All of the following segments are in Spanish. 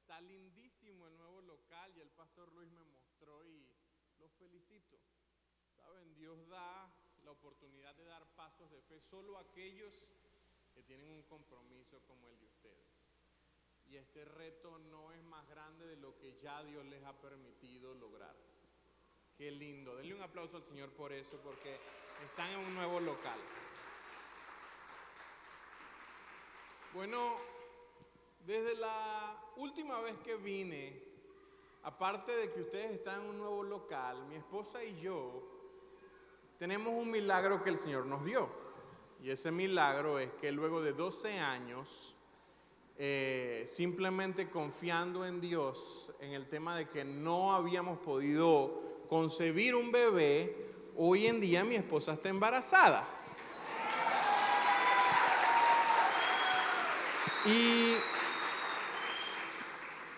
Está lindísimo el nuevo local, y el pastor Luis me mostró y los felicito. Saben, Dios da la oportunidad de dar pasos de fe solo a aquellos que tienen un compromiso como el de ustedes. Y este reto no es más grande de lo que ya Dios les ha permitido lograr. Qué lindo. Denle un aplauso al Señor por eso, porque están en un nuevo local. Bueno, desde la última vez que vine, aparte de que ustedes están en un nuevo local, mi esposa y yo tenemos un milagro que el Señor nos dio. Y ese milagro es que luego de 12 años, simplemente confiando en Dios, en el tema de que no habíamos podido concebir un bebé, hoy en día mi esposa está embarazada. Y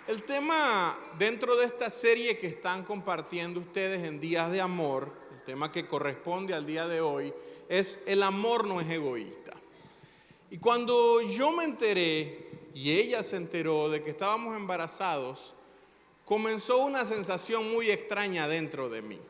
el tema dentro de esta serie que están compartiendo ustedes en Días de Amor, el tema que corresponde al día de hoy, es el amor no es egoísta. Y cuando yo me enteré, y ella se enteró de que estábamos embarazados, comenzó una sensación muy extraña dentro de mí.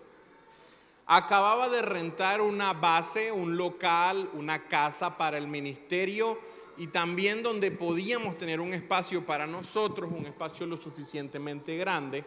Acababa de rentar una base, un local, una casa para el ministerio, y también donde podíamos tener un espacio para nosotros, un espacio lo suficientemente grande.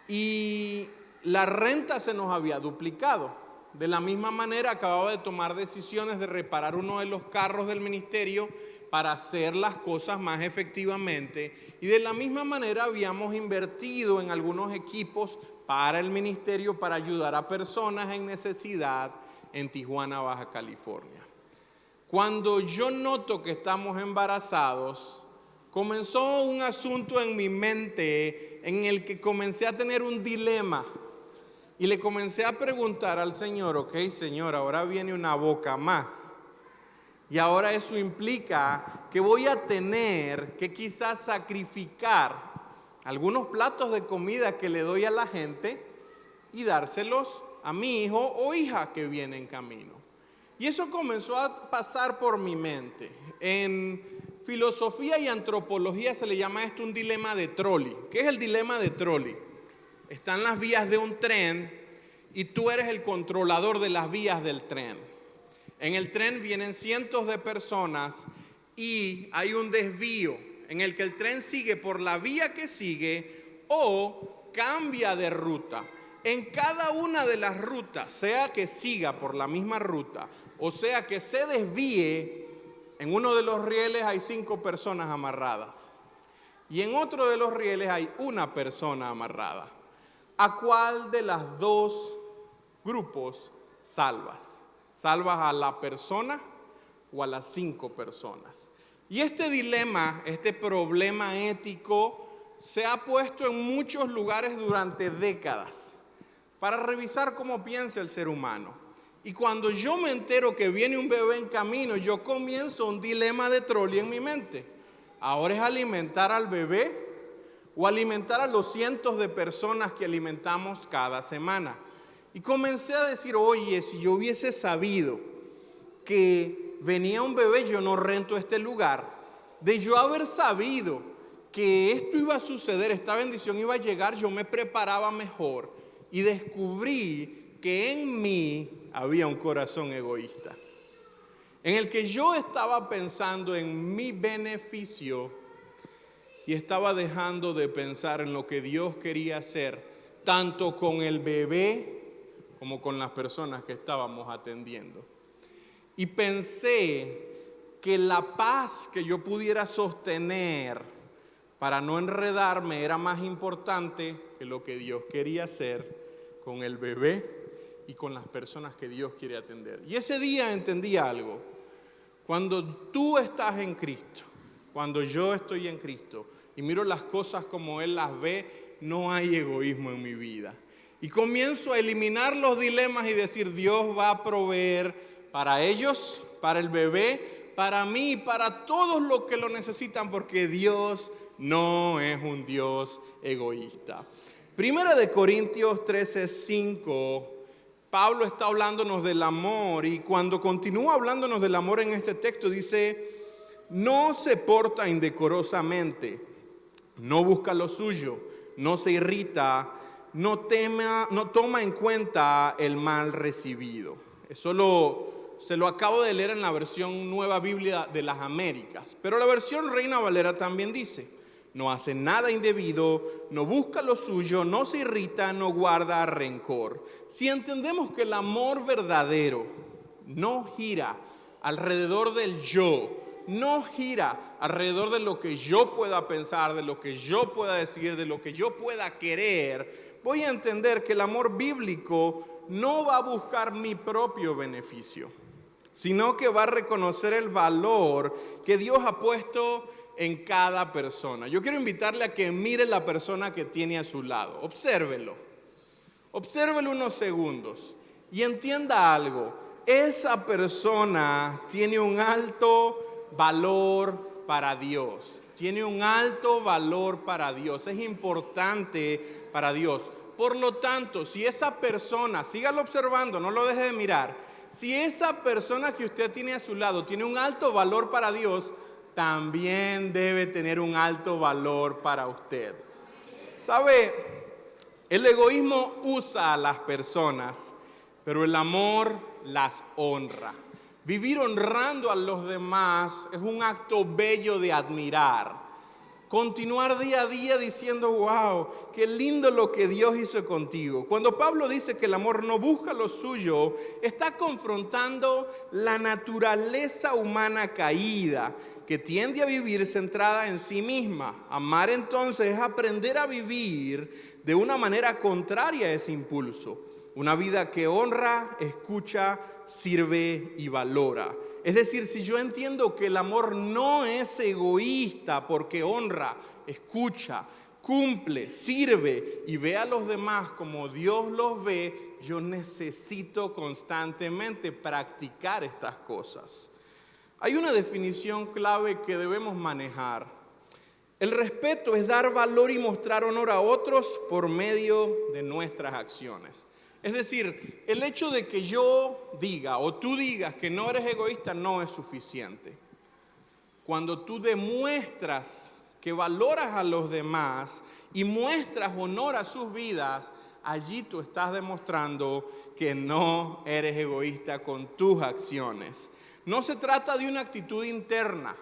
Y la renta se nos había duplicado. De la misma manera, acababa de tomar decisiones de reparar uno de los carros del ministerio para hacer las cosas más efectivamente. Y de la misma manera habíamos invertido en algunos equipos para el ministerio para ayudar a personas en necesidad en Tijuana, Baja California. Cuando yo noto que estamos embarazados, comenzó un asunto en mi mente en el que comencé a tener un dilema. Y le comencé a preguntar al Señor, ok, Señor, ahora viene una boca más. Y ahora eso implica que voy a tener que quizás sacrificar algunos platos de comida que le doy a la gente y dárselos a mi hijo o hija que viene en camino. Y eso comenzó a pasar por mi mente. En filosofía y antropología se le llama esto un dilema de trolley. ¿Qué es el dilema de trolley? Están las vías de un tren y tú eres el controlador de las vías del tren. En el tren vienen cientos de personas y hay un desvío en el que el tren sigue por la vía que sigue o cambia de ruta. En cada una de las rutas, sea que siga por la misma ruta o sea que se desvíe, en uno de los rieles hay 5 personas amarradas y en otro de los rieles hay una persona amarrada. ¿A cuál de las dos grupos salvas? ¿Salvas a la persona o a las 5 personas? Y este dilema, este problema ético, se ha puesto en muchos lugares durante décadas para revisar cómo piensa el ser humano. Y cuando yo me entero que viene un bebé en camino, yo comienzo un dilema de trolley en mi mente. Ahora es alimentar al bebé o alimentar a los cientos de personas que alimentamos cada semana. Y comencé a decir, oye, si yo hubiese sabido que venía un bebé, yo no rento este lugar. De yo haber sabido que esto iba a suceder, esta bendición iba a llegar, yo me preparaba mejor. Y descubrí que en mí había un corazón egoísta, en el que yo estaba pensando en mi beneficio y estaba dejando de pensar en lo que Dios quería hacer, tanto con el bebé como con las personas que estábamos atendiendo. Y pensé que la paz que yo pudiera sostener para no enredarme era más importante que lo que Dios quería hacer con el bebé y con las personas que Dios quiere atender. Y ese día entendí algo. Cuando tú estás en Cristo, cuando yo estoy en Cristo y miro las cosas como Él las ve, no hay egoísmo en mi vida. Y comienzo a eliminar los dilemas y decir, Dios va a proveer para ellos, para el bebé, para mí, para todos los que lo necesitan, porque Dios no es un Dios egoísta. Primera de Corintios 13:5, Pablo está hablándonos del amor y cuando continúa hablándonos del amor en este texto dice, no se porta indecorosamente, no busca lo suyo, no se irrita, no toma en cuenta el mal recibido. Eso se lo acabo de leer en la versión Nueva Biblia de las Américas. Pero la versión Reina Valera también dice: no hace nada indebido, no busca lo suyo, no se irrita, no guarda rencor. Si entendemos que el amor verdadero no gira alrededor del yo, no gira alrededor de lo que yo pueda pensar, de lo que yo pueda decir, de lo que yo pueda querer, voy a entender que el amor bíblico no va a buscar mi propio beneficio, sino que va a reconocer el valor que Dios ha puesto en cada persona. Yo quiero invitarle a que mire la persona que tiene a su lado. Obsérvelo unos segundos y entienda algo. Esa persona tiene un alto valor para Dios. Tiene un alto valor para Dios. Es importante para Dios. Por lo tanto, si esa persona, sígalo observando, no lo deje de mirar. Si esa persona que usted tiene a su lado tiene un alto valor para Dios, también debe tener un alto valor para usted. ¿Sabe? El egoísmo usa a las personas, pero el amor las honra. Vivir honrando a los demás es un acto bello de admirar. Continuar día a día diciendo: wow, qué lindo lo que Dios hizo contigo. Cuando Pablo dice que el amor no busca lo suyo, está confrontando la naturaleza humana caída, que tiende a vivir centrada en sí misma. Amar entonces es aprender a vivir de una manera contraria a ese impulso. Una vida que honra, escucha, sirve y valora. Es decir, si yo entiendo que el amor no es egoísta porque honra, escucha, cumple, sirve y ve a los demás como Dios los ve, yo necesito constantemente practicar estas cosas. Hay una definición clave que debemos manejar. El respeto es dar valor y mostrar honor a otros por medio de nuestras acciones. Es decir, el hecho de que yo diga o tú digas que no eres egoísta no es suficiente. Cuando tú demuestras que valoras a los demás y muestras honor a sus vidas, allí tú estás demostrando que no eres egoísta con tus acciones. No se trata de una actitud interna.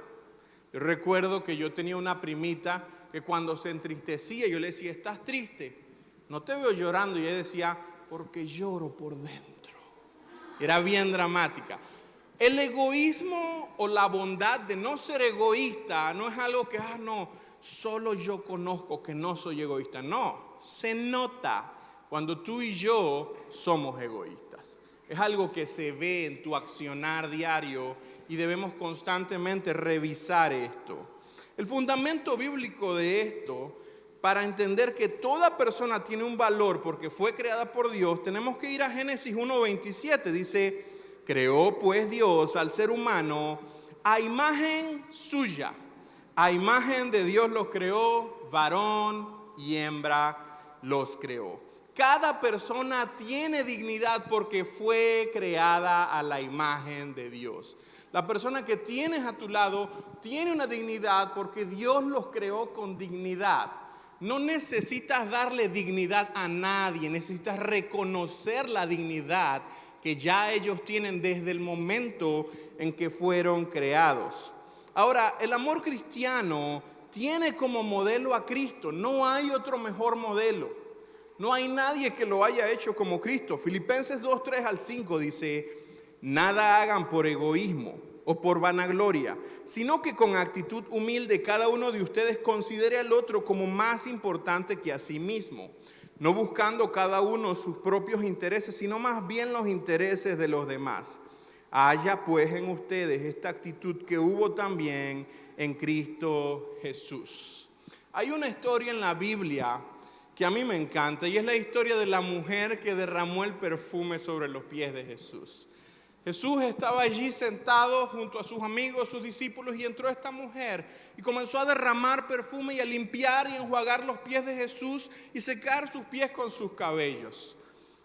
Yo recuerdo que yo tenía una primita que cuando se entristecía yo le decía: ¿estás triste? No te veo llorando. Y ella decía: porque lloro por dentro. Era bien dramática. El egoísmo o la bondad de no ser egoísta no es algo que, no, solo yo conozco que no soy egoísta. No, se nota cuando tú y yo somos egoístas. Es algo que se ve en tu accionar diario y debemos constantemente revisar esto. El fundamento bíblico de esto, para entender que toda persona tiene un valor porque fue creada por Dios, tenemos que ir a Génesis 1:27. Dice: creó pues Dios al ser humano a imagen suya. A imagen de Dios los creó, varón y hembra los creó. Cada persona tiene dignidad porque fue creada a la imagen de Dios. La persona que tienes a tu lado tiene una dignidad porque Dios los creó con dignidad. No necesitas darle dignidad a nadie, necesitas reconocer la dignidad que ya ellos tienen desde el momento en que fueron creados. Ahora, el amor cristiano tiene como modelo a Cristo. No hay otro mejor modelo. No hay nadie que lo haya hecho como Cristo. Filipenses 2:3-5 dice: nada hagan por egoísmo o por vanagloria, sino que con actitud humilde cada uno de ustedes considere al otro como más importante que a sí mismo, no buscando cada uno sus propios intereses, sino más bien los intereses de los demás. Haya pues en ustedes esta actitud que hubo también en Cristo Jesús. Hay una historia en la Biblia que a mí me encanta y es la historia de la mujer que derramó el perfume sobre los pies de Jesús. Jesús estaba allí sentado junto a sus amigos, sus discípulos, y entró esta mujer y comenzó a derramar perfume y a limpiar y enjuagar los pies de Jesús y secar sus pies con sus cabellos.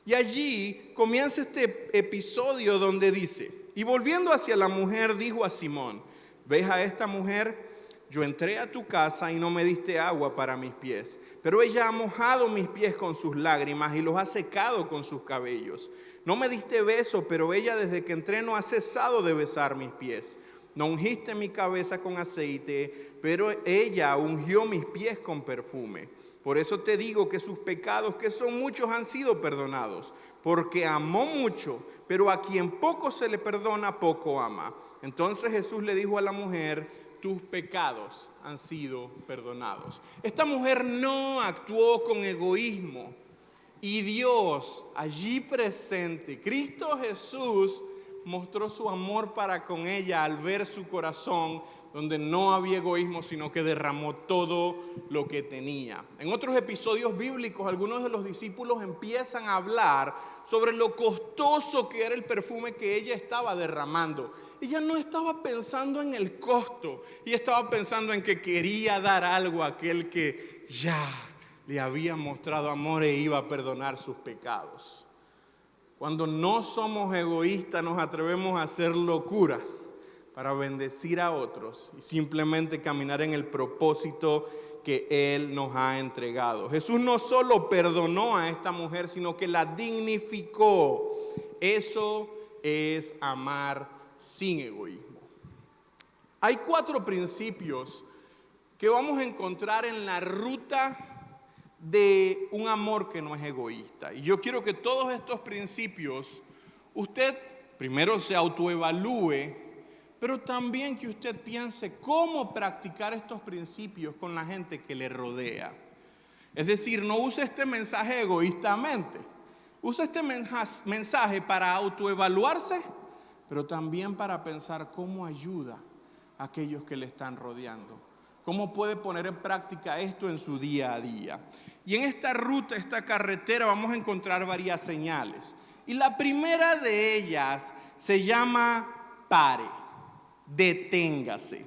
Y allí comienza este episodio donde dice: y volviendo hacia la mujer dijo a Simón: ¿ves a esta mujer? Yo entré a tu casa y no me diste agua para mis pies, pero ella ha mojado mis pies con sus lágrimas y los ha secado con sus cabellos. No me diste beso, pero ella desde que entré no ha cesado de besar mis pies. No ungiste mi cabeza con aceite, pero ella ungió mis pies con perfume. Por eso te digo que sus pecados, que son muchos, han sido perdonados, porque amó mucho, pero a quien poco se le perdona, poco ama. Entonces Jesús le dijo a la mujer: tus pecados han sido perdonados. Esta mujer no actuó con egoísmo, y Dios allí presente, Cristo Jesús, mostró su amor para con ella al ver su corazón, donde no había egoísmo, sino que derramó todo lo que tenía. En otros episodios bíblicos, algunos de los discípulos empiezan a hablar sobre lo costoso que era el perfume que ella estaba derramando. Ella no estaba pensando en el costo, ella estaba pensando en que quería dar algo a aquel que ya le había mostrado amor e iba a perdonar sus pecados. Cuando no somos egoístas, nos atrevemos a hacer locuras para bendecir a otros y simplemente caminar en el propósito que Él nos ha entregado. Jesús no solo perdonó a esta mujer, sino que la dignificó. Eso es amar sin egoísmo. Hay 4 principios que vamos a encontrar en la ruta de un amor que no es egoísta. Y yo quiero que todos estos principios usted primero se autoevalúe, pero también que usted piense cómo practicar estos principios con la gente que le rodea. Es decir, no use este mensaje egoístamente. Use este mensaje para autoevaluarse, pero también para pensar cómo ayuda a aquellos que le están rodeando. ¿Cómo puede poner en práctica esto en su día a día? Y en esta ruta, esta carretera, vamos a encontrar varias señales. Y la primera de ellas se llama pare, deténgase.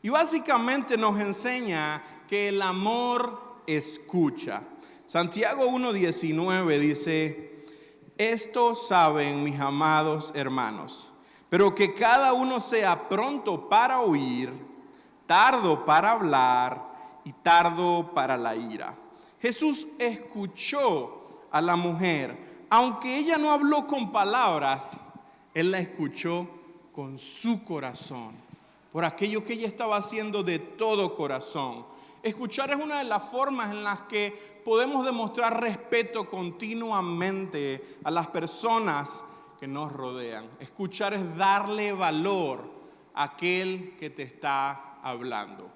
Y básicamente nos enseña que el amor escucha. Santiago 1:19 dice: esto saben mis amados hermanos, pero que cada uno sea pronto para oír, tardo para hablar y tardo para la ira. Jesús escuchó a la mujer, aunque ella no habló con palabras, Él la escuchó con su corazón, por aquello que ella estaba haciendo de todo corazón. Escuchar es una de las formas en las que podemos demostrar respeto continuamente a las personas que nos rodean. Escuchar es darle valor a aquel que te está hablando.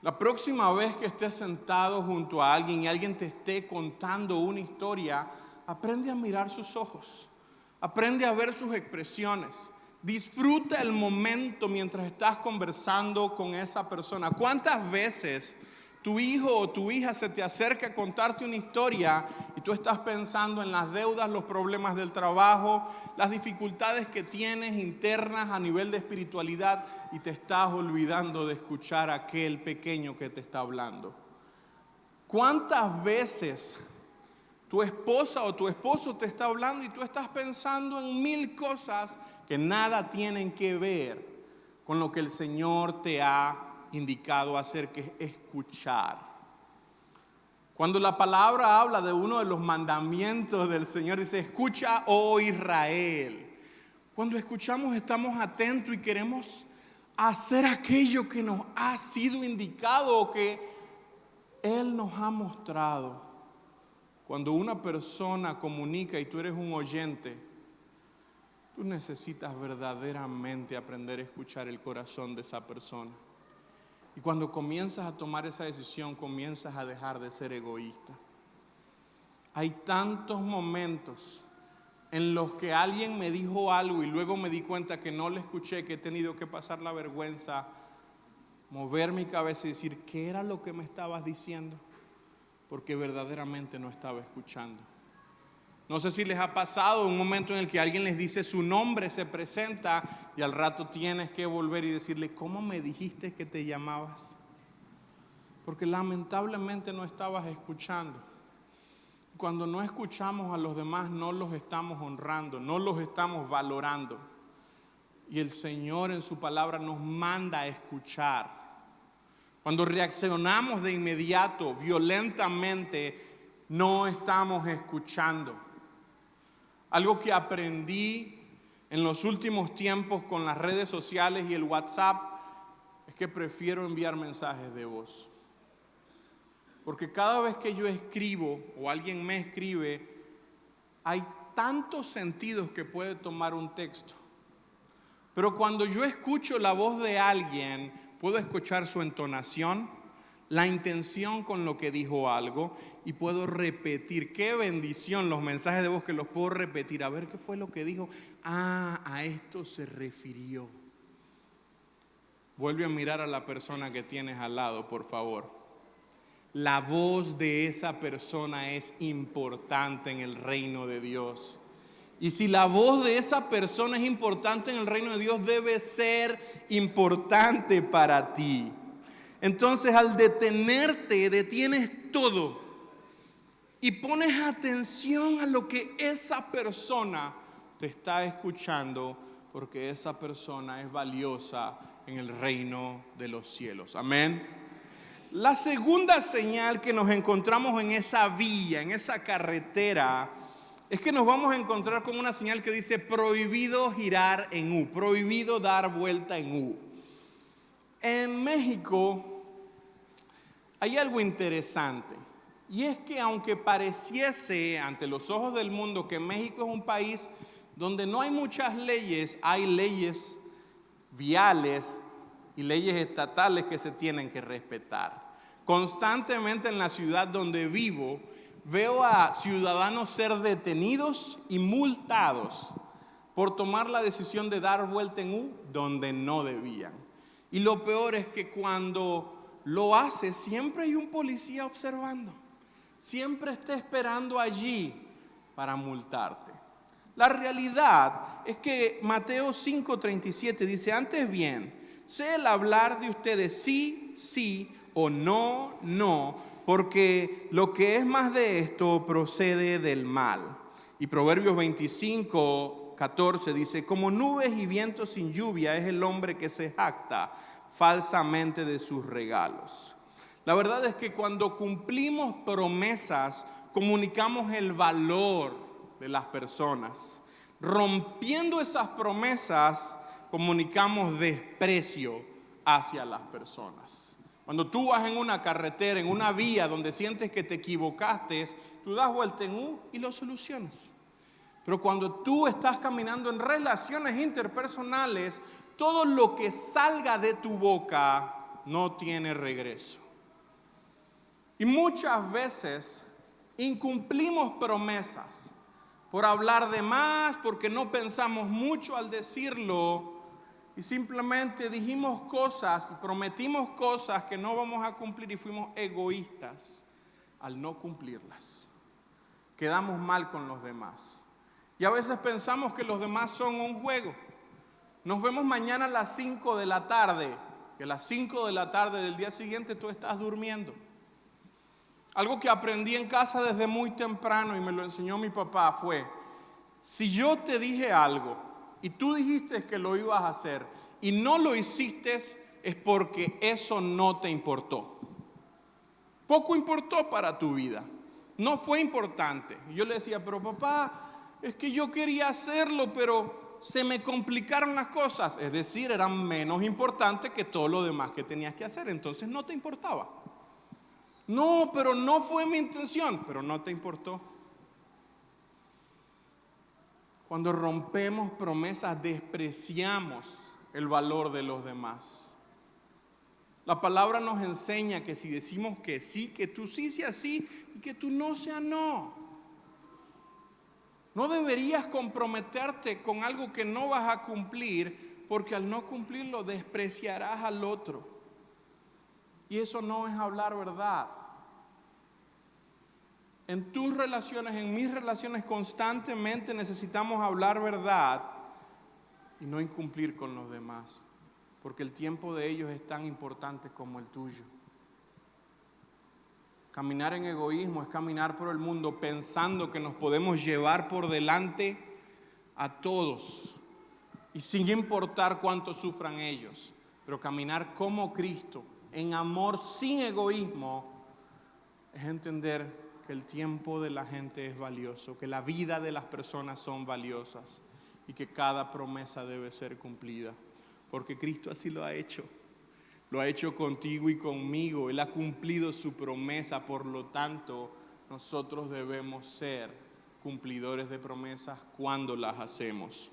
La próxima vez que estés sentado junto a alguien y alguien te esté contando una historia, aprende a mirar sus ojos, aprende a ver sus expresiones, disfruta el momento mientras estás conversando con esa persona. ¿Cuántas veces tu hijo o tu hija se te acerca a contarte una historia y tú estás pensando en las deudas, los problemas del trabajo, las dificultades que tienes internas a nivel de espiritualidad y te estás olvidando de escuchar a aquel pequeño que te está hablando? ¿Cuántas veces tu esposa o tu esposo te está hablando y tú estás pensando en 1000 cosas que nada tienen que ver con lo que el Señor te ha indicado hacer, que es escuchar? Cuando la palabra habla de uno de los mandamientos del Señor, dice: escucha, oh Israel. Cuando escuchamos estamos atentos y queremos hacer aquello que nos ha sido indicado o que Él nos ha mostrado. Cuando una persona comunica y tú eres un oyente, tú necesitas verdaderamente aprender a escuchar el corazón de esa persona. Y cuando comienzas a tomar esa decisión, comienzas a dejar de ser egoísta. Hay tantos momentos en los que alguien me dijo algo y luego me di cuenta que no le escuché, que he tenido que pasar la vergüenza, mover mi cabeza y decir: ¿qué era lo que me estabas diciendo? Porque verdaderamente no estaba escuchando. No sé si les ha pasado un momento en el que alguien les dice su nombre, se presenta y al rato tienes que volver y decirle: ¿cómo me dijiste que te llamabas? Porque lamentablemente no estabas escuchando. Cuando no escuchamos a los demás, no los estamos honrando, no los estamos valorando. Y el Señor en su palabra nos manda a escuchar. Cuando reaccionamos de inmediato, violentamente, no estamos escuchando. Algo que aprendí en los últimos tiempos con las redes sociales y el WhatsApp es que prefiero enviar mensajes de voz. Porque cada vez que yo escribo o alguien me escribe, hay tantos sentidos que puede tomar un texto. Pero cuando yo escucho la voz de alguien, puedo escuchar su entonación, la intención con lo que dijo algo y puedo repetir. Qué bendición los mensajes de voz que los puedo repetir. A ver qué fue lo que dijo. A esto se refirió. Vuelve a mirar a la persona que tienes al lado, por favor. La voz de esa persona es importante en el reino de Dios. Y si la voz de esa persona es importante en el reino de Dios, debe ser importante para ti. Entonces, al detenerte, detienes todo y pones atención a lo que esa persona te está escuchando, porque esa persona es valiosa en el reino de los cielos. Amén. La segunda señal que nos encontramos en esa vía, en esa carretera, es que nos vamos a encontrar con una señal que dice prohibido girar en U, prohibido dar vuelta en U. En México hay algo interesante, y es que aunque pareciese ante los ojos del mundo que México es un país donde no hay muchas leyes, hay leyes viales y leyes estatales que se tienen que respetar. Constantemente en la ciudad donde vivo, veo a ciudadanos ser detenidos y multados por tomar la decisión de dar vuelta en U donde no debían. Y lo peor es que cuando lo hace, siempre hay un policía observando. Siempre está esperando allí para multarte. La realidad es que Mateo 5:37 dice, antes bien, sé el hablar de ustedes sí, sí o no, no, porque lo que es más de esto procede del mal. Y Proverbios 25:14 dice, como nubes y vientos sin lluvia es el hombre que se jacta falsamente de sus regalos. La verdad es que cuando cumplimos promesas, comunicamos el valor de las personas. Rompiendo esas promesas, comunicamos desprecio hacia las personas. Cuando tú vas en una carretera, en una vía donde sientes que te equivocaste, tú das vuelta en U y lo solucionas. Pero cuando tú estás caminando en relaciones interpersonales, todo lo que salga de tu boca no tiene regreso. Y muchas veces incumplimos promesas por hablar de más, porque no pensamos mucho al decirlo y simplemente dijimos cosas y prometimos cosas que no vamos a cumplir y fuimos egoístas al no cumplirlas. Quedamos mal con los demás. Y a veces pensamos que los demás son un juego. Nos vemos mañana a las 5 de la tarde, que a las 5 de la tarde del día siguiente tú estás durmiendo. Algo que aprendí en casa desde muy temprano y me lo enseñó mi papá fue, si yo te dije algo y tú dijiste que lo ibas a hacer y no lo hiciste, es porque eso no te importó. Poco importó para tu vida. No fue importante. Yo le decía, pero papá, es que yo quería hacerlo, pero se me complicaron las cosas. Es decir, eran menos importantes que todo lo demás que tenías que hacer. Entonces no te importaba. No, pero no fue mi intención, pero no te importó. Cuando rompemos promesas, despreciamos el valor de los demás. La palabra nos enseña que si decimos que sí, que tú sí sea sí y que tú no sea no. No deberías comprometerte con algo que no vas a cumplir, porque al no cumplirlo despreciarás al otro. Y eso no es hablar verdad. En tus relaciones, en mis relaciones, constantemente necesitamos hablar verdad y no incumplir con los demás, porque el tiempo de ellos es tan importante como el tuyo. Caminar en egoísmo es caminar por el mundo pensando que nos podemos llevar por delante a todos y sin importar cuánto sufran ellos, pero caminar como Cristo en amor sin egoísmo, es entender que el tiempo de la gente es valioso, que la vida de las personas son valiosas y que cada promesa debe ser cumplida. Porque Cristo así lo ha hecho. Lo ha hecho contigo y conmigo. Él ha cumplido su promesa, por lo tanto, nosotros debemos ser cumplidores de promesas cuando las hacemos.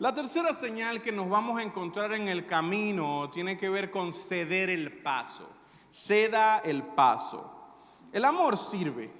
La tercera señal que nos vamos a encontrar en el camino tiene que ver con ceder el paso. Ceda el paso. El amor sirve.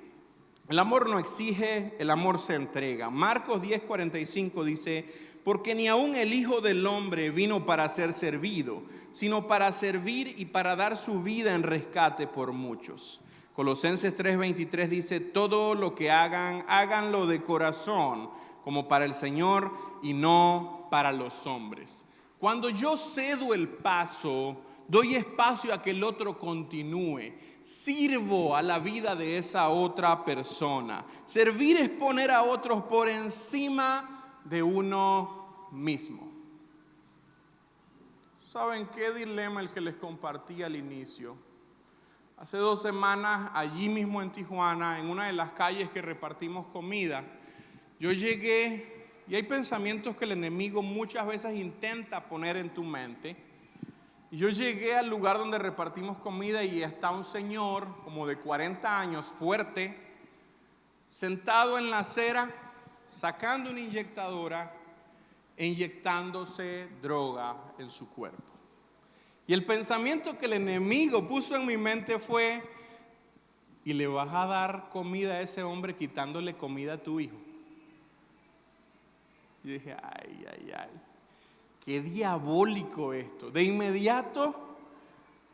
El amor no exige, el amor se entrega. Marcos 10:45 dice: porque ni aun el Hijo del Hombre vino para ser servido, sino para servir y para dar su vida en rescate por muchos. Colosenses 3:23 dice: todo lo que hagan, háganlo de corazón, como para el Señor y no para los hombres. Cuando yo cedo el paso, doy espacio a que el otro continúe. Sirvo a la vida de esa otra persona. Servir es poner a otros por encima de uno mismo. ¿Saben qué dilema el que les compartí al inicio? Hace 2 semanas, allí mismo en Tijuana, en una de las calles que repartimos comida, yo llegué, y hay pensamientos que el enemigo muchas veces intenta poner en tu mente. Y yo llegué al lugar donde repartimos comida y está un señor como de 40 años, fuerte, sentado en la acera, sacando una inyectadora e inyectándose droga en su cuerpo. Y el pensamiento que el enemigo puso en mi mente fue: ¿y le vas a dar comida a ese hombre quitándole comida a tu hijo? Y dije, ay, qué diabólico esto. De inmediato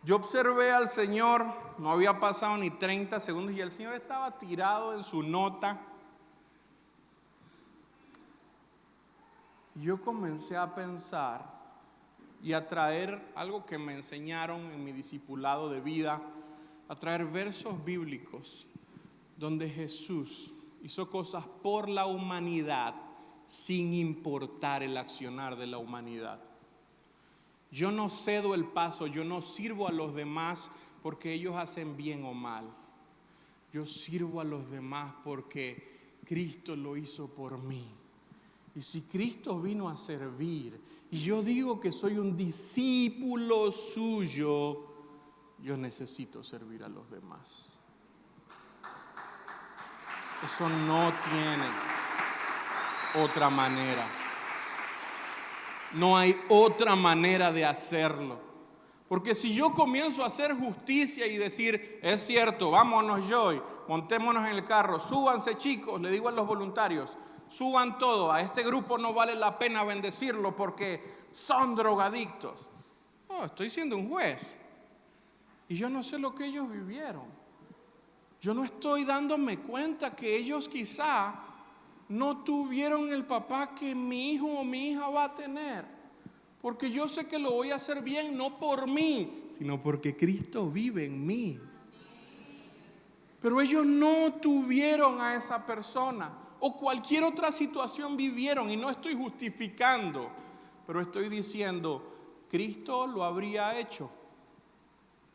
yo observé al Señor, no había pasado ni 30 segundos y el Señor estaba tirado en su nota. Yo comencé a pensar y a traer algo que me enseñaron en mi discipulado de vida, a traer versos bíblicos donde Jesús hizo cosas por la humanidad sin importar el accionar de la humanidad. Yo no cedo el paso, yo no sirvo a los demás porque ellos hacen bien o mal. Yo sirvo a los demás porque Cristo lo hizo por mí. Y si Cristo vino a servir, y yo digo que soy un discípulo suyo, yo necesito servir a los demás. Eso no tiene otra manera. No hay otra manera de hacerlo. Porque si yo comienzo a hacer justicia y decir, es cierto, vámonos Joy, montémonos en el carro, súbanse chicos, le digo a los voluntarios, suban todo, a este grupo no vale la pena bendecirlo porque son drogadictos. No, estoy siendo un juez. Y yo no sé lo que ellos vivieron. Yo no estoy dándome cuenta que ellos quizá no tuvieron el papá que mi hijo o mi hija va a tener. Porque yo sé que lo voy a hacer bien, no por mí, sino porque Cristo vive en mí. Pero ellos no tuvieron a esa persona. O cualquier otra situación vivieron, y no estoy justificando, pero estoy diciendo, ¿Cristo lo habría hecho?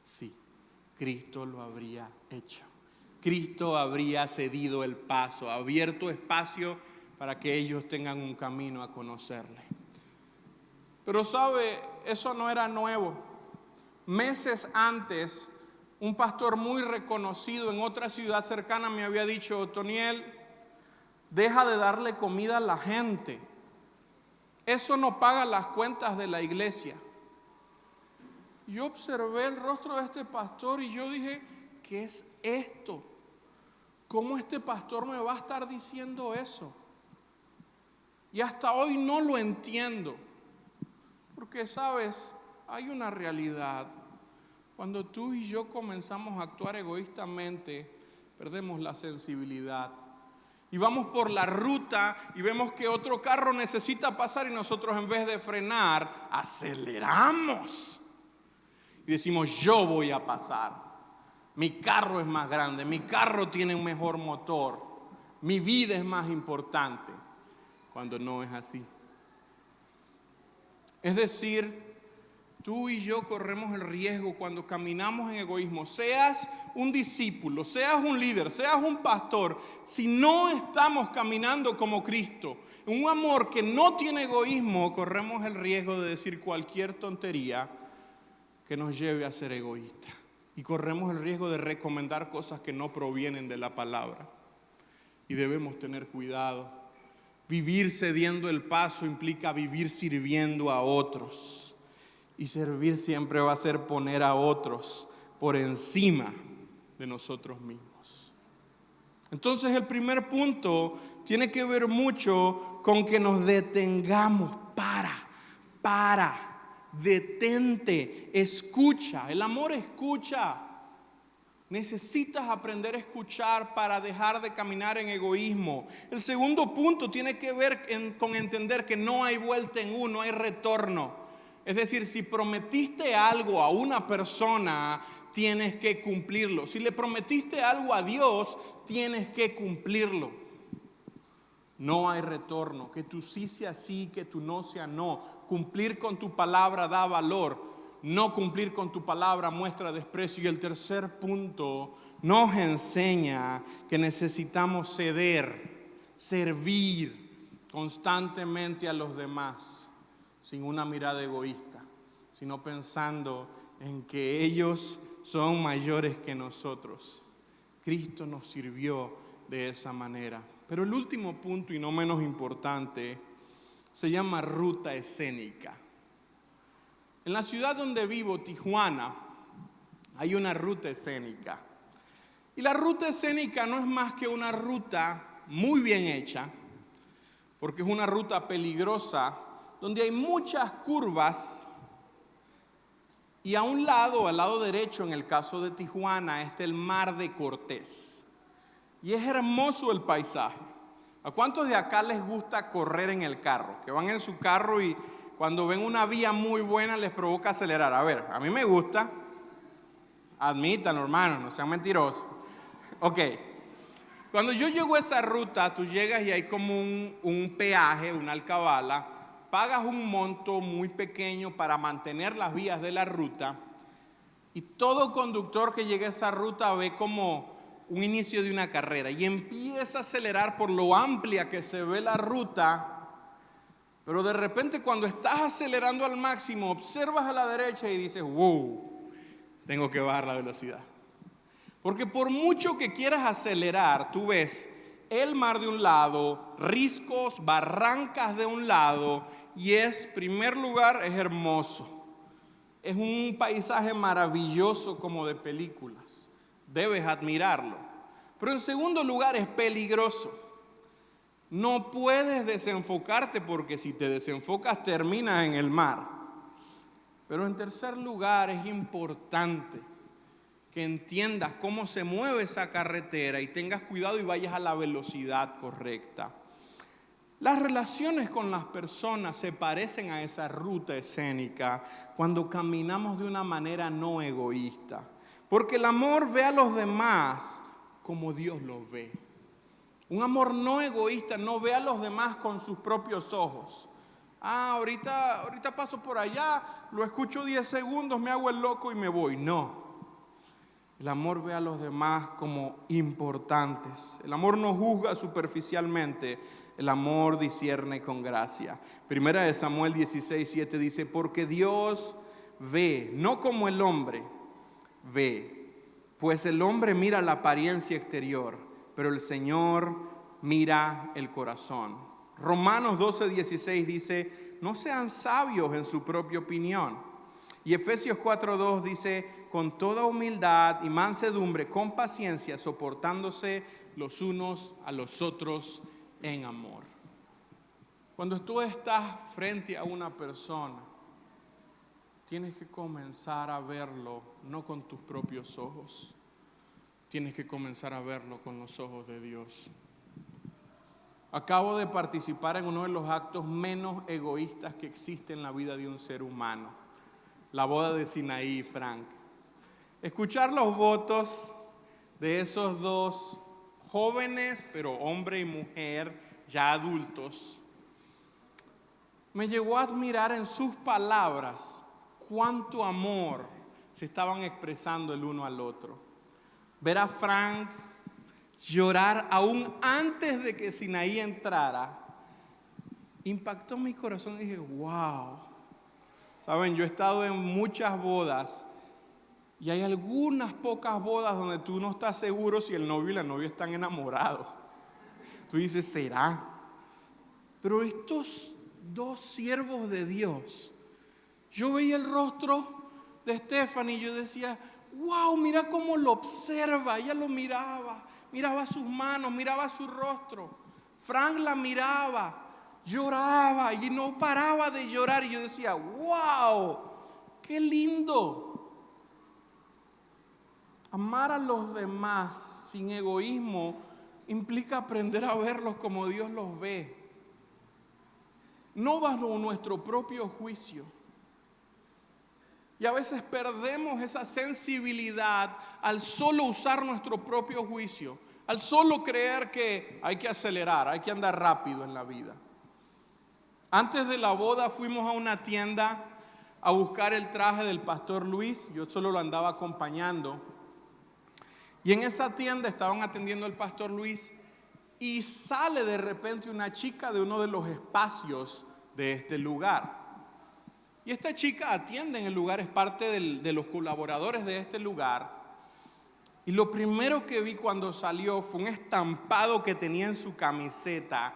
Sí, Cristo lo habría hecho. Cristo habría cedido el paso, abierto espacio para que ellos tengan un camino a conocerle. Pero sabe, eso no era nuevo. Meses antes, un pastor muy reconocido en otra ciudad cercana me había dicho, Toniel, deja de darle comida a la gente. Eso no paga las cuentas de la iglesia. Yo observé el rostro de este pastor y yo dije, ¿qué es esto? ¿Cómo este pastor me va a estar diciendo eso? Y hasta hoy no lo entiendo. Porque, ¿sabes? Hay una realidad. Cuando tú y yo comenzamos a actuar egoístamente, perdemos la sensibilidad. Y vamos por la ruta y vemos que otro carro necesita pasar y nosotros en vez de frenar, aceleramos. Y decimos, yo voy a pasar. Mi carro es más grande, mi carro tiene un mejor motor, mi vida es más importante, cuando no es así. Es decir, tú y yo corremos el riesgo cuando caminamos en egoísmo. Seas un discípulo, seas un líder, seas un pastor, si no estamos caminando como Cristo, en un amor que no tiene egoísmo, corremos el riesgo de decir cualquier tontería que nos lleve a ser egoístas. Y corremos el riesgo de recomendar cosas que no provienen de la palabra. Y debemos tener cuidado. Vivir cediendo el paso implica vivir sirviendo a otros. Y servir siempre va a ser poner a otros por encima de nosotros mismos. Entonces el primer punto tiene que ver mucho con que nos detengamos. Detente, escucha. El amor escucha. Necesitas aprender a escuchar para dejar de caminar en egoísmo. El segundo punto tiene que ver con entender que no hay vuelta en uno, hay retorno. Es decir, si prometiste algo a una persona, tienes que cumplirlo. Si le prometiste algo a Dios, tienes que cumplirlo. No hay retorno. Que tu sí sea sí, que tu no sea no. Cumplir con tu palabra da valor. No cumplir con tu palabra muestra desprecio. Y el tercer punto nos enseña que necesitamos servir constantemente a los demás. Sin una mirada egoísta, sino pensando en que ellos son mayores que nosotros. Cristo nos sirvió de esa manera. Pero el último punto, y no menos importante, se llama ruta escénica. En la ciudad donde vivo, Tijuana, hay una ruta escénica. Y la ruta escénica no es más que una ruta muy bien hecha, porque es una ruta peligrosa, donde hay muchas curvas y a un lado, al lado derecho, en el caso de Tijuana, está el Mar de Cortés. Y es hermoso el paisaje. ¿A cuántos de acá les gusta correr en el carro? Que van en su carro y cuando ven una vía muy buena les provoca acelerar. A ver, a mí me gusta. Admítanlo, hermanos, no sean mentirosos. Ok. Cuando yo llego a esa ruta, tú llegas y hay como un peaje, una alcabala. Pagas un monto muy pequeño para mantener las vías de la ruta y todo conductor que llegue a esa ruta ve como un inicio de una carrera y empieza a acelerar por lo amplia que se ve la ruta, pero de repente cuando estás acelerando al máximo observas a la derecha y dices, wow, tengo que bajar la velocidad. Porque por mucho que quieras acelerar, tú ves el mar de un lado, riscos, barrancas de un lado, y primer lugar, es hermoso. Es un paisaje maravilloso como de películas. Debes admirarlo. Pero en segundo lugar, es peligroso. No puedes desenfocarte porque si te desenfocas terminas en el mar. Pero en tercer lugar, es importante que entiendas cómo se mueve esa carretera y tengas cuidado y vayas a la velocidad correcta. Las relaciones con las personas se parecen a esa ruta escénica cuando caminamos de una manera no egoísta. Porque el amor ve a los demás como Dios los ve. Un amor no egoísta no ve a los demás con sus propios ojos. Ahorita paso por allá, lo escucho 10 segundos, me hago el loco y me voy. No. El amor ve a los demás como importantes. El amor no juzga superficialmente. El amor discierne con gracia. Primera de Samuel 16:7 dice, porque Dios ve, no como el hombre ve. Pues el hombre mira la apariencia exterior, pero el Señor mira el corazón. Romanos 12:16 dice, no sean sabios en su propia opinión. Y Efesios 4:2 dice, con toda humildad y mansedumbre, con paciencia, soportándose los unos a los otros en amor. Cuando tú estás frente a una persona, tienes que comenzar a verlo no con tus propios ojos, tienes que comenzar a verlo con los ojos de Dios. Acabo de participar en uno de los actos menos egoístas que existe en la vida de un ser humano, la boda de Sinaí y Frank. Escuchar los votos de esos dos jóvenes, pero hombre y mujer, ya adultos, me llevó a admirar en sus palabras cuánto amor se estaban expresando el uno al otro. Ver a Frank llorar aún antes de que Sinaí entrara, impactó mi corazón y dije, wow. Saben, yo he estado en muchas bodas y hay algunas pocas bodas donde tú no estás seguro si el novio y la novia están enamorados. Tú dices, ¿será? Pero estos dos siervos de Dios, yo veía el rostro de Stephanie y yo decía, wow, mira cómo lo observa. Ella lo miraba sus manos, miraba su rostro. Frank la miraba, lloraba y no paraba de llorar. Y yo decía, wow, qué lindo. Amar a los demás sin egoísmo implica aprender a verlos como Dios los ve, no bajo nuestro propio juicio. Y a veces perdemos esa sensibilidad al solo usar nuestro propio juicio, al solo creer que hay que acelerar, hay que andar rápido en la vida. Antes de la boda fuimos a una tienda a buscar el traje del pastor Luis, yo solo lo andaba acompañando. Y en esa tienda estaban atendiendo al pastor Luis y sale de repente una chica de uno de los espacios de este lugar. Y esta chica atiende en el lugar, es parte de los colaboradores de este lugar. Y lo primero que vi cuando salió fue un estampado que tenía en su camiseta,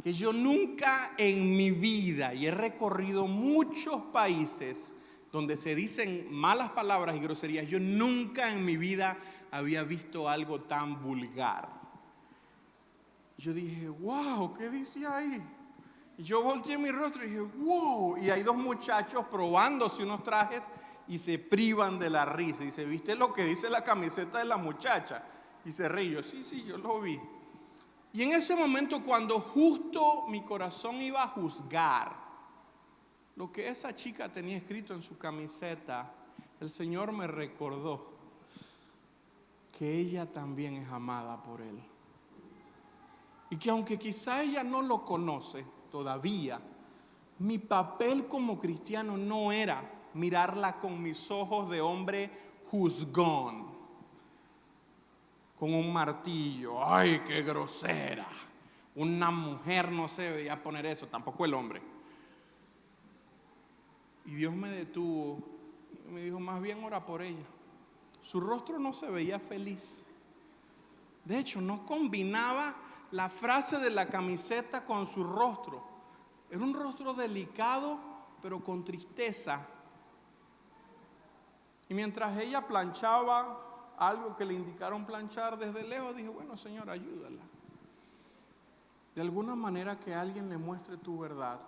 que yo nunca en mi vida, y he recorrido muchos países donde se dicen malas palabras y groserías, yo nunca en mi vida había visto algo tan vulgar. Yo dije, wow, ¿qué dice ahí? Y yo volteé mi rostro y dije, wow. Y hay dos muchachos probándose unos trajes y se privan de la risa. Y dice, ¿viste lo que dice la camiseta de la muchacha? Y se ríe. Yo, sí, yo lo vi. Y en ese momento, cuando justo mi corazón iba a juzgar lo que esa chica tenía escrito en su camiseta, el Señor me recordó que ella también es amada por Él. Y que aunque quizá ella no lo conoce todavía, mi papel como cristiano no era mirarla con mis ojos de hombre juzgón, con un martillo. ¡Ay, qué grosera! Una mujer no se debería poner eso, tampoco el hombre. Y Dios me detuvo y me dijo, más bien ora por ella. Su rostro no se veía feliz. De hecho, no combinaba la frase de la camiseta con su rostro. Era un rostro delicado, pero con tristeza. Y mientras ella planchaba algo que le indicaron planchar desde lejos, dije, bueno, Señor, ayúdala. De alguna manera que alguien le muestre tu verdad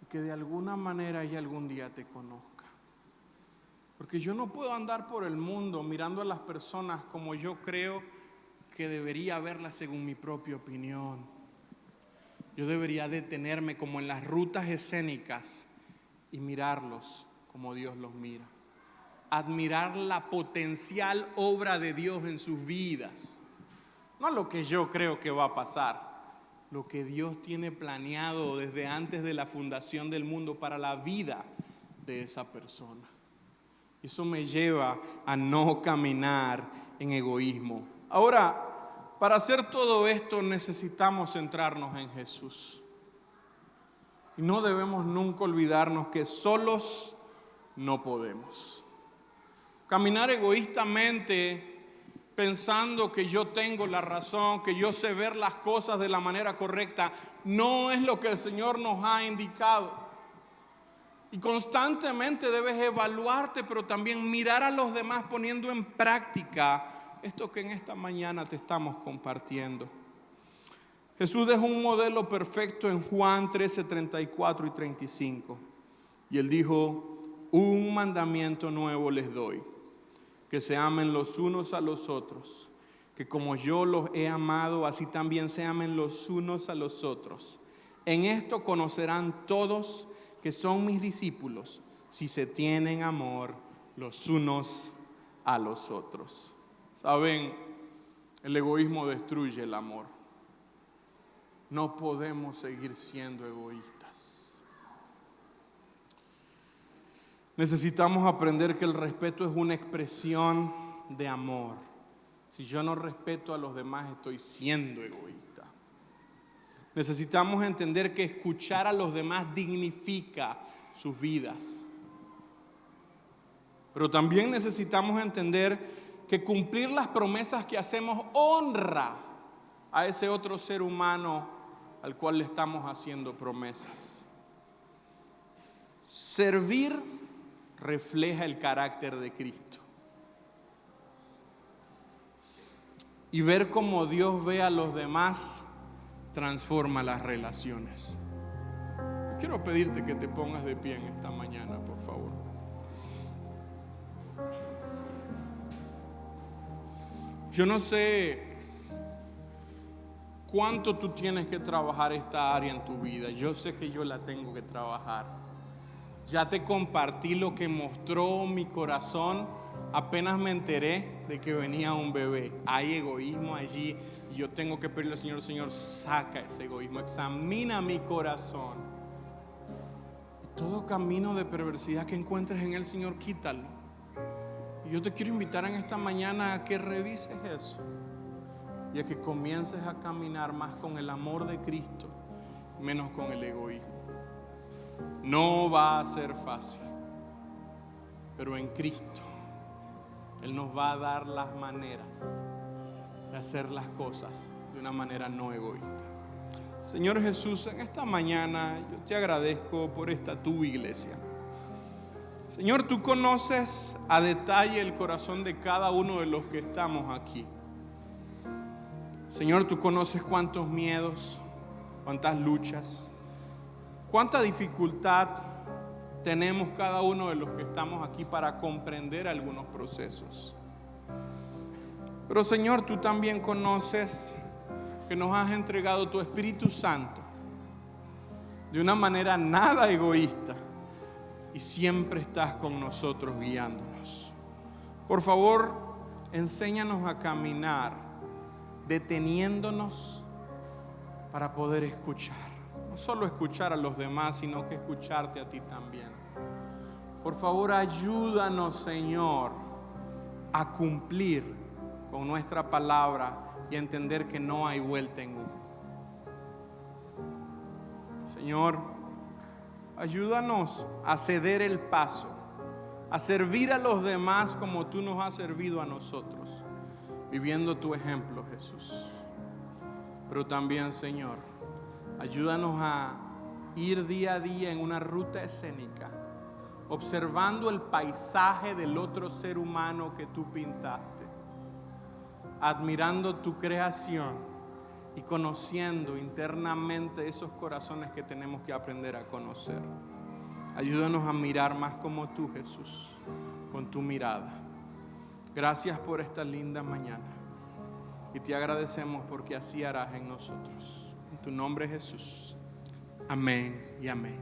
y que de alguna manera ella algún día te conozca. Porque yo no puedo andar por el mundo mirando a las personas como yo creo que debería verlas según mi propia opinión. Yo debería detenerme como en las rutas escénicas y mirarlos como Dios los mira. Admirar la potencial obra de Dios en sus vidas. No lo que yo creo que va a pasar, lo que Dios tiene planeado desde antes de la fundación del mundo para la vida de esa persona. Eso me lleva a no caminar en egoísmo. Ahora, para hacer todo esto necesitamos centrarnos en Jesús. Y no debemos nunca olvidarnos que solos no podemos. Caminar egoístamente pensando que yo tengo la razón, que yo sé ver las cosas de la manera correcta, no es lo que el Señor nos ha indicado. Y constantemente debes evaluarte, pero también mirar a los demás poniendo en práctica esto que en esta mañana te estamos compartiendo. Jesús dejó un modelo perfecto en Juan 13, 34 y 35. Y Él dijo, un mandamiento nuevo les doy, que se amen los unos a los otros, que como yo los he amado, así también se amen los unos a los otros. En esto conocerán todos que son mis discípulos, si se tienen amor los unos a los otros. ¿Saben? El egoísmo destruye el amor. No podemos seguir siendo egoístas. Necesitamos aprender que el respeto es una expresión de amor. Si yo no respeto a los demás, estoy siendo egoísta. Necesitamos entender que escuchar a los demás dignifica sus vidas. Pero también necesitamos entender que cumplir las promesas que hacemos honra a ese otro ser humano al cual le estamos haciendo promesas. Servir refleja el carácter de Cristo. Y ver cómo Dios ve a los demás transforma las relaciones. Quiero pedirte que te pongas de pie en esta mañana, por favor. Yo no sé cuánto tú tienes que trabajar esta área en tu vida. Yo sé que yo la tengo que trabajar. Ya te compartí lo que mostró mi corazón apenas me enteré de que venía un bebé. Hay egoísmo allí y yo tengo que pedirle al Señor: Señor, saca ese egoísmo, examina mi corazón. Y todo camino de perversidad que encuentres en él, Señor, quítalo. Y yo te quiero invitar en esta mañana a que revises eso y a que comiences a caminar más con el amor de Cristo, menos con el egoísmo. No va a ser fácil, pero en Cristo Él nos va a dar las maneras de hacer las cosas de una manera no egoísta. Señor Jesús, en esta mañana yo te agradezco por esta tu iglesia. Señor, tú conoces a detalle el corazón de cada uno de los que estamos aquí. Señor, tú conoces cuántos miedos, cuántas luchas, cuánta dificultad tenemos cada uno de los que estamos aquí para comprender algunos procesos. Pero Señor, tú también conoces que nos has entregado tu Espíritu Santo de una manera nada egoísta y siempre estás con nosotros guiándonos. Por favor, enséñanos a caminar deteniéndonos para poder escuchar. No solo escuchar a los demás, sino que escucharte a ti también. Por favor, ayúdanos, Señor, a cumplir con nuestra palabra y a entender que no hay vuelta en U. Señor, ayúdanos a ceder el paso, a servir a los demás como tú nos has servido a nosotros, viviendo tu ejemplo, Jesús. Pero también, Señor, ayúdanos a ir día a día en una ruta escénica, observando el paisaje del otro ser humano que tú pintaste, admirando tu creación y conociendo internamente esos corazones que tenemos que aprender a conocer. Ayúdanos a mirar más como tú, Jesús, con tu mirada. Gracias por esta linda mañana y te agradecemos porque así harás en nosotros. En tu nombre, Jesús. Amén y amén.